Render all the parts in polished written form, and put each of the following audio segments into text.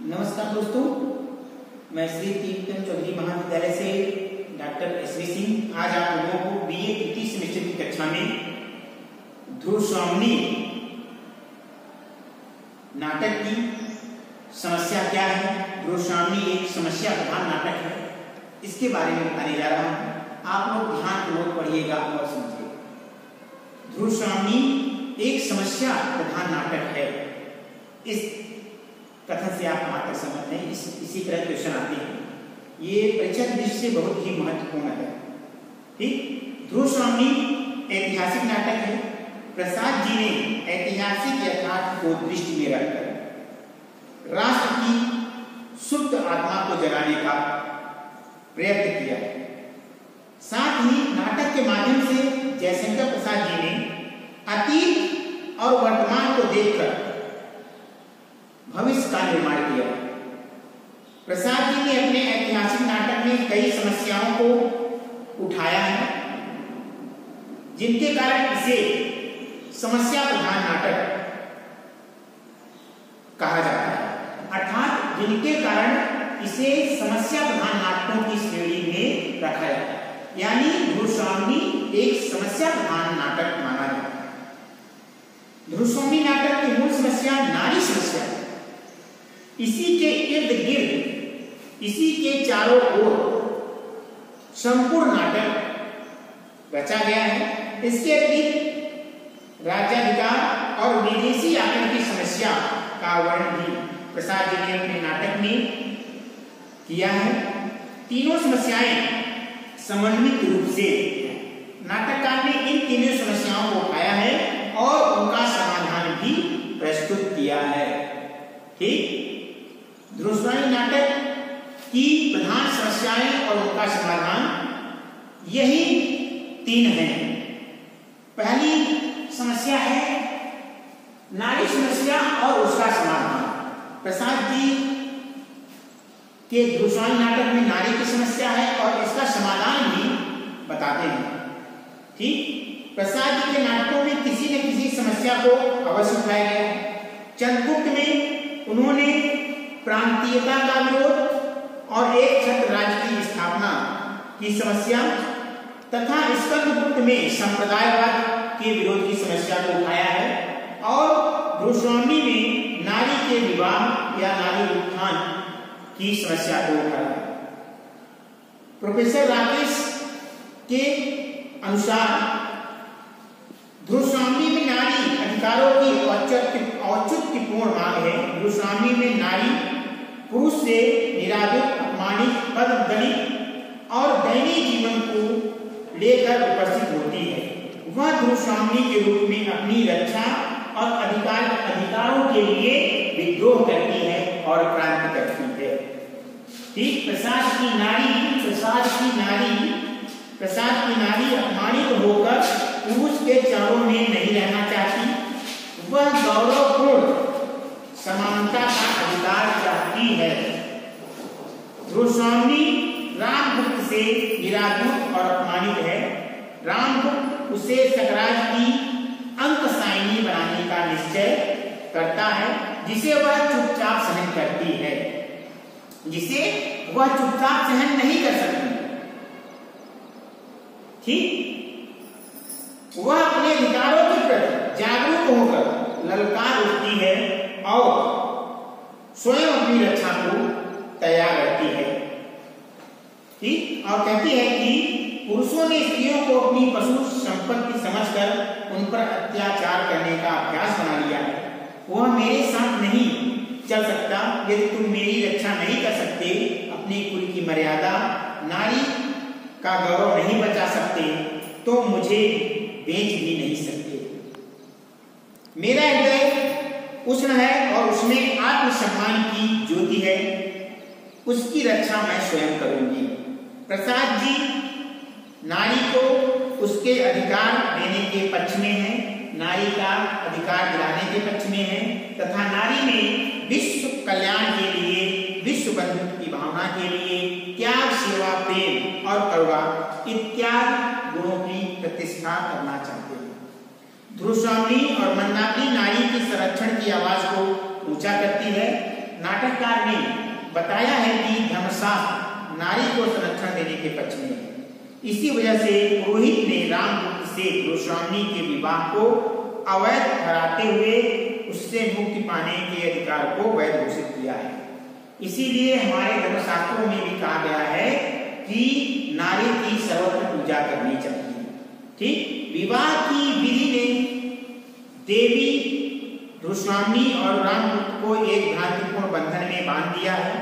नमस्कार दोस्तों, मैं श्री तीर्थम चौधरी महाविद्यालय से डॉक्टर एसवी सिंह आज आप लोगों को बीए तृतीय सेमेस्टर की कक्षा में ध्रुवस्वामिनी नाटक की समस्या क्या है, ध्रुवस्वामिनी एक समस्या प्रधान नाटक है, इसके बारे में बताने जा रहा हूं। आप लोग ध्यानपूर्वक पढ़िएगा और समझिए। ध्रुवस्वामिनी एक समस्या प्रधान नाटक है। इस कथन से आप कहाँ तक समझ हैं, इसी तरह क्वेश्चन आते हैं। ये परीक्षा दृष्टि से बहुत ही महत्वपूर्ण है। ठीक, ध्रुवस्वामिनी ऐतिहासिक नाटक है। प्रसाद जी ने ऐतिहासिक यथार्थ को दृष्टि में रखकर राष्ट्र की सुप्त आत्मा को जगाने का प्रयत्न किया। साथ ही नाटक के माध्यम से जयशंकर प्रसाद जी ने अतीत और वर्तमान को देखकर भविष्य का निर्माण किया। प्रसाद जी ने अपने ऐतिहासिक नाटक में कई समस्याओं को उठाया है, जिनके कारण इसे समस्या प्रधान नाटक कहा जाता है। अर्थात जिनके कारण इसे समस्या प्रधान नाटकों की श्रेणी में रखा जाता है, यानी ध्रुवस्वामिनी एक समस्या प्रधान नाटक माना जाता है। ध्रुवस्वामिनी नाटक की मूल समस्या नारी समस्या है। इसी के इर्द गिर्द, इसी के चारों ओर संपूर्ण नाटक रचा गया है। इसके अतिरिक्त राज्याधिकार और विदेशी आक्रमण की समस्या का वर्णन भी प्रसाद जी ने अपने नाटक में किया है। तीनों समस्याएं समन्वित रूप से नाटककार ने इन तीनों समस्याओं को उठाया है और उनका समाधान भी प्रस्तुत किया है। ठीक, ध्रुवस्वामिनी नाटक की प्रधान समस्याएं और उनका समाधान यही तीन हैं। पहली समस्या है नारी समस्या और उसका समाधान। प्रसाद जी के ध्रुवस्वामिनी नाटक में नारी की समस्या है और इसका समाधान भी बताते हैं। ठीक, प्रसाद जी के नाटकों में किसी न किसी समस्या को अवश्य उठाया गया है। चंद्रगुप्त में उन्होंने प्रांतीयता का विरोध और एक छत्र राज्य की स्थापना की समस्या तथा स्कंदगुप्त में संप्रदायवाद के विरोध की समस्या को उठाया है और ध्रुवस्वामिनी में नारी के विवाह या नारी उत्थान की समस्या को उठाया है। प्रोफेसर राकेश के अनुसार ध्रुवस्वामिनी में नारी अधिकारों की औचित्यपूर्ण मांग है। ध्रुवस्वामिनी में नारी पुरुष से निरादृत, अपमानित, पददलित और दयनीय जीवन को लेकर उपस्थित होती है। वह ध्रुवस्वामिनी के रूप में अपनी रक्षा और अधिकारों के लिए विद्रोह करती है और क्रांति करती है। ठीक, प्रसाद की नारी अपमानित होकर पुरुष के चरणों में नहीं रहना चाहती। वह गौरवपूर्ण समानता का अधिकार चाहती है। ध्रुवस्वामिनी रामगुप्त से निरादृत और अपमानित है। रामगुप्त उसे सकराज की अंकसायनी बनाने का निश्चय करता है, जिसे वह चुपचाप सहन करती है, जिसे वह चुपचाप सहन नहीं कर सकती। ठीक, वह अपने अधिकारों के प्रति जागरूक होकर ललकार उठती है और स्वयं अपनी रक्षा को तैयार रहती है। ठीक, और कहती है कि पुरुषों ने स्त्रियों को अपनी पशु संपत्ति समझकर उन पर अत्याचार करने का अभ्यास बना लिया है। वह मेरे साथ नहीं चल सकता यदि तुम मेरी रक्षा नहीं कर सकते, अपनी कुल की मर्यादा, नारी का गौरव नहीं बचा सकते, तो मुझे बेच भी नहीं सकते। मेरा हृदय उष्ण है और उसमें आत्मसम्मान की ज्योति है, उसकी रक्षा मैं स्वयं करूंगी। प्रसाद जी नारी को उसके अधिकार देने के पक्ष में है, नारी का अधिकार दिलाने के पक्ष में है तथा नारी में विश्व कल्याण के लिए, विश्व बंधुत्व की भावना के लिए त्याग, सेवा, प्रेम और करुणा इत्यादि गुणों की प्रतिष्ठा करना चाहते हैं। ध्रुवस्वामिनी और मंदाकिनी नारी के संरक्षण की आवाज को ऊंचा करती है। नाटककार ने बताया है कि धर्मशास्त्र नारी को संरक्षण देने के पक्ष में है। इसी वजह से पुरोहित ने रामगुप्त से गोस्वामी के विवाह को अवैध ठहराते हुए उससे मुक्ति पाने के अधिकार को वैध घोषित किया है। इसीलिए हमारे धर्मशास्त्रों में भी कहा गया है कि नारी की सर्वत्र पूजा करनी चाहिए। ठीक, विवाह की विधि ने देवी गोस्वामी और रामगुप्त को एक भ्रांतिपूर्ण बंधन में बांध दिया है।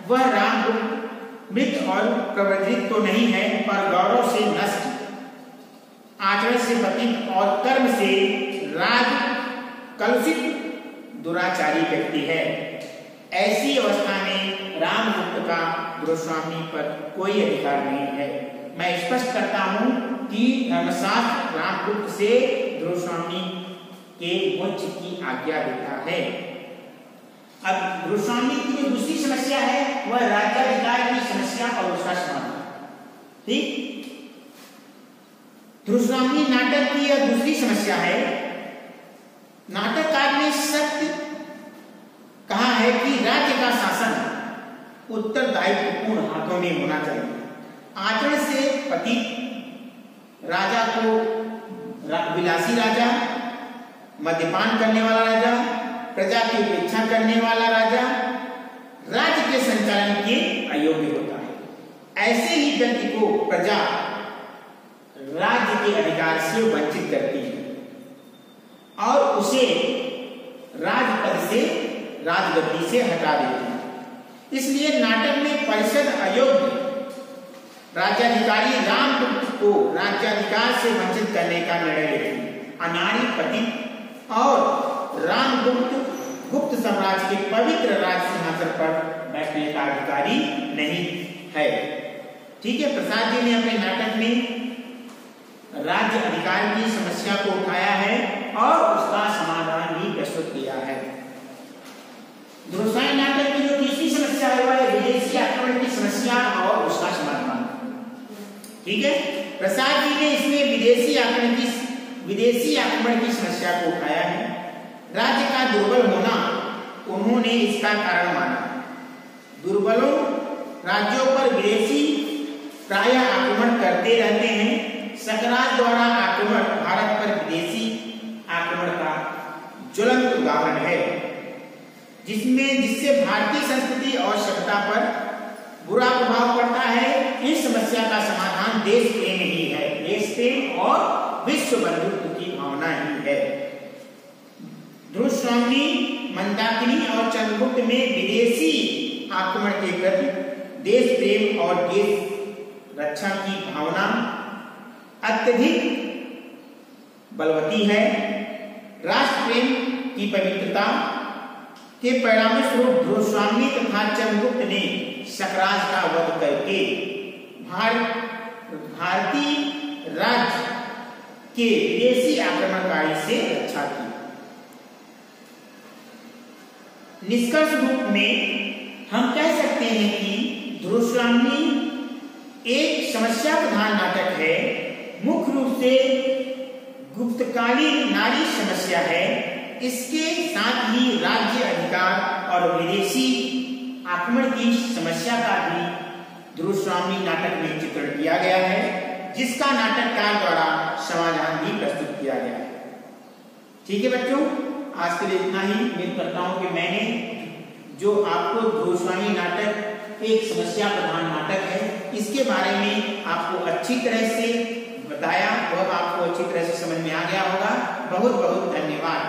वह रामगुप्त मृत और प्रवर्जित तो नहीं है, पर गौरव से नष्ट, आचरण से पतित और कर्म से राज कलुषित दुराचारी व्यक्ति है। ऐसी अवस्था में रामगुप्त का गोस्वामी पर कोई अधिकार नहीं है। मैं स्पष्ट करता हूं कि धर्मशास्त्र रामगुप्त से गोस्वामी के मोक्ष की आज्ञा देता है। अब गोस्वामी की जो दूसरी समस्या है वह राज्याधिकार की समस्या और उसका समाधान। ठीक, गोस्वामी नाटक की यह दूसरी समस्या है। नाटककार ने सत्य कहा है कि राज्य का शासन उत्तरदायित्वपूर्ण हाथों में होना चाहिए। आचरण से पतित राजा को विलासी राजा, मद्यपान करने वाला राजा, प्रजा की उपेक्षा करने वाला राजा राज्य के संचालन के अयोग्य होता है। ऐसे ही व्यक्ति को प्रजा राज्य के अधिकार से वंचित करती है और उसे राजपद से, राजगद्दी से हटा देती है। इसलिए नाटक में परिषद अयोग्य राज्याधिकारी रामगुप्त को राज्याधिकार से वंचित करने का निर्णय लेती है। अनारी पतित और रामगुप्त गुप्त साम्राज्य के पवित्र राज सिंहासन पर बैठने का अधिकारी नहीं है। ठीक है, प्रसाद जी ने अपने नाटक में राज्य अधिकार की समस्या को उठाया है और उसका समाधान भी प्रस्तुत किया है। गोस्वामी नाटक की जो तीसरी समस्या है वह विदेशी आक्रमण की समस्या और उसका समाधान। ठीक है, प्रसाद जी ने इसमें विदेशी आक्रमण की समस्या को उठाया है। राज्य का दुर्बल होना उन्होंने इसका कारण माना। दुर्बलों राज्यों पर विदेशी प्रायः आक्रमण करते रहते हैं। सकरात द्वारा आक्रमण भारत पर विदेशी आक्रमण का ज्वलंत उदाहरण है, जिससे भारतीय संस्कृति और सभ्यता पर बुरा प्रभाव पड़ता है। इस समस्या का समाधान देश प्रेम ही है। देश प्रेम और विश्व बंधुत्व की भावना ही है। गोस्वामी, मंदाकिनी और चंद्रगुप्त में विदेशी आक्रमण के प्रति देश प्रेम और देश रक्षा की भावना अत्यधिक बलवती है। राष्ट्र प्रेम की पवित्रता के परिणाम स्वरूप गोस्वामी तथा चंद्रगुप्त ने सकराज का वध करके भारतीय राज्य के विदेशी आक्रमणकारी से रक्षा की। निष्कर्ष रूप में हम कह सकते हैं कि गोस्वामी एक समस्या प्रधान नाटक है। मुख्य रूप से गुप्तकालीन नारी समस्या है। इसके साथ ही राज्य अधिकार और विदेशी आक्रमण की समस्या का भी गोस्वामी नाटक में चित्रण किया गया है, जिसका नाटककार द्वारा समाधान भी प्रस्तुत किया गया है। ठीक है बच्चों, आज के लिए इतना ही। उम्मीद करता हूं कि मैंने जो आपको गोस्वामी नाटक एक समस्या प्रधान नाटक है, इसके बारे में आपको अच्छी तरह से बताया, वह आपको अच्छी तरह से समझ में आ गया होगा। बहुत बहुत धन्यवाद।